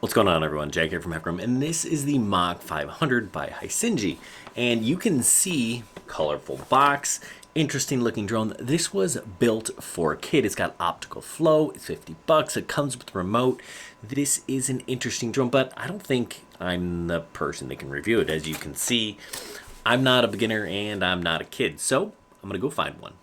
What's going on, everyone? Jack here from Heckrum, and this is the Mach 500 by Hisingy. And you can see colorful box, interesting looking drone. This was built for a kid. It's got optical flow. It's 50 bucks. It comes with a remote. This is an interesting drone, but I don't think I'm the person that can review it. As you can see, I'm not a beginner and I'm not a kid, so I'm gonna go find one.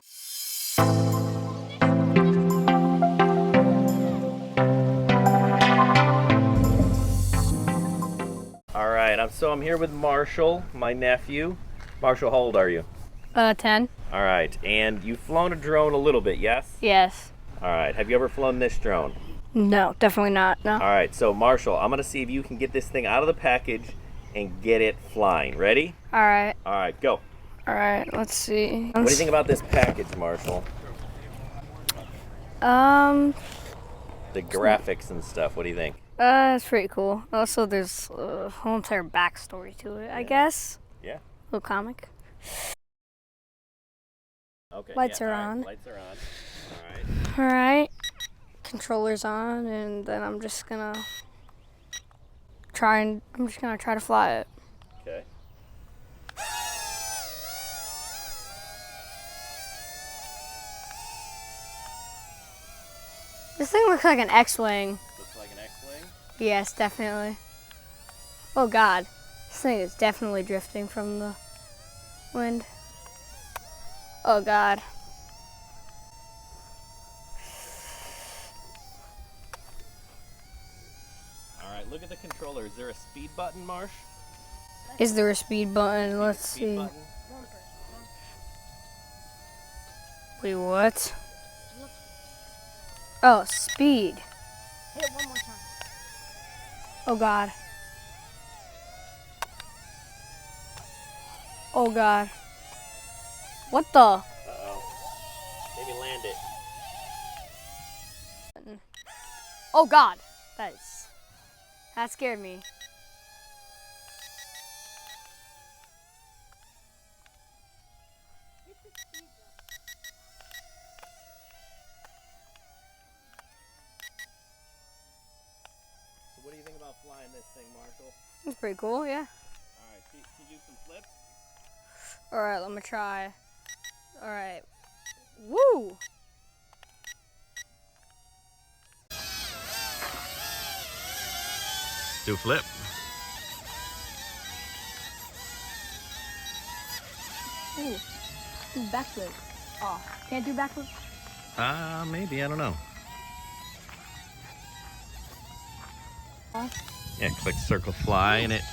So I'm here with Marshall, my nephew. Marshall, how old are you? 10. All right, and you've flown a drone a little bit, yes? Yes. All right, have you ever flown this drone? No, definitely not, no. All right, so Marshall, I'm gonna see if you can get this thing out of the package and get it flying. Ready? All right. All right, go. All right, let's see. What do you think about this package, Marshall? The graphics and stuff, what do you think? It's pretty cool. Also, there's a whole entire backstory to it, I guess. Yeah. Little comic. Okay. Lights yeah, are all right, on. Lights are on. All right. All right. Controller's on, and then I'm just gonna try to fly it. Okay. This thing looks like an X-Wing. Looks like an X-Wing? Yes, definitely. Oh God, this thing is definitely drifting from the wind. Oh God. All right, look at the controller. Is there a speed button, Marsh? Is there a speed button? Let's see. Button? Wait, what? Oh, speed. Hit it one more time. Oh God. Oh God. What the? Uh-oh. Maybe land it. Oh God. That scared me. So what do you think about flying this thing, Marshall? It's pretty cool, yeah. All right, can you do some flips? All right, let me try. All right. Woo! Do a flip. Ooh. Do backflip. Oh, can't do backflip? Maybe, I don't know. Huh? Yeah, click circle fly and it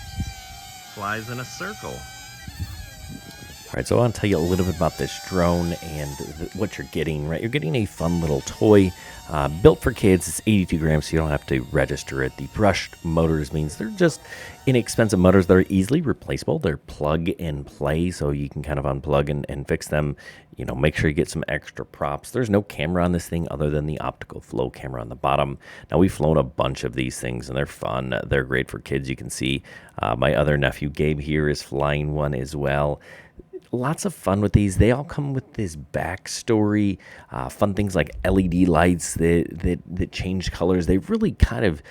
flies in a circle. All right, so I want to tell you a little bit about this drone and what you're getting, right? You're getting a fun little toy built for kids. It's 82 grams, so you don't have to register it. The brushed motors means they're just inexpensive motors that are easily replaceable. They're plug and play, so you can kind of unplug and fix them. You know, make sure you get some extra props. There's no camera on this thing other than the optical flow camera on the bottom. Now, we've flown a bunch of these things, and they're fun. They're great for kids. You can see my other nephew, Gabe, here is flying one as well. Lots of fun with these. They all come with this backstory, fun things like LED lights that change colors. They've really kind of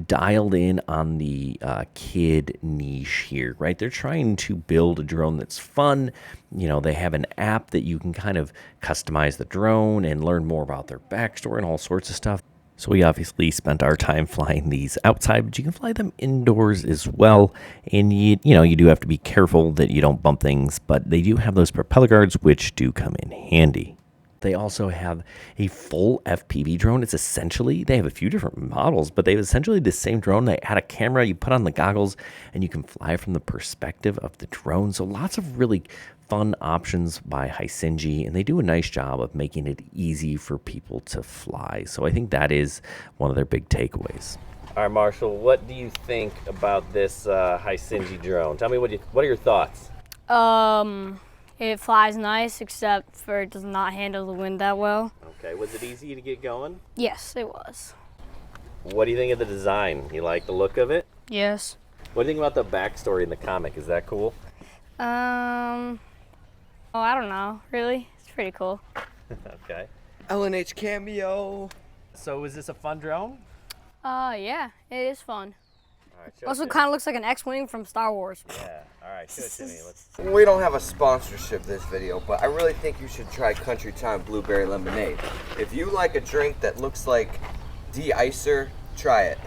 dialed in on the kid niche here, right? They're trying to build a drone that's fun. You know, they have an app that you can kind of customize the drone and learn more about their backstory and all sorts of stuff. So we obviously spent our time flying these outside, but you can fly them indoors as well. And you know, you do have to be careful that you don't bump things, but they do have those propeller guards, which do come in handy. They also have a full FPV drone. It's essentially, they have a few different models, but they have essentially the same drone. They add a camera, you put on the goggles, and you can fly from the perspective of the drone. So lots of really fun options by Hisingy, and they do a nice job of making it easy for people to fly. So I think that is one of their big takeaways. All right, Marshall, what do you think about this Hisingy drone? Tell me what are your thoughts? It flies nice, except for it does not handle the wind that well. Okay, was it easy to get going? Yes, it was. What do you think of the design? You like the look of it? Yes. What do you think about the backstory in the comic? Is that cool? Oh, I don't know, really. It's pretty cool. Okay. LNH cameo. So is this a fun drone? Yeah, it is fun. All right, show Also, it to kind of looks like an X-wing from Star Wars. me. Yeah. All right, show it to me. Let's. We don't have a sponsorship this video, but I really think you should try Country Time Blueberry Lemonade. If you like a drink that looks like de-icer, try it.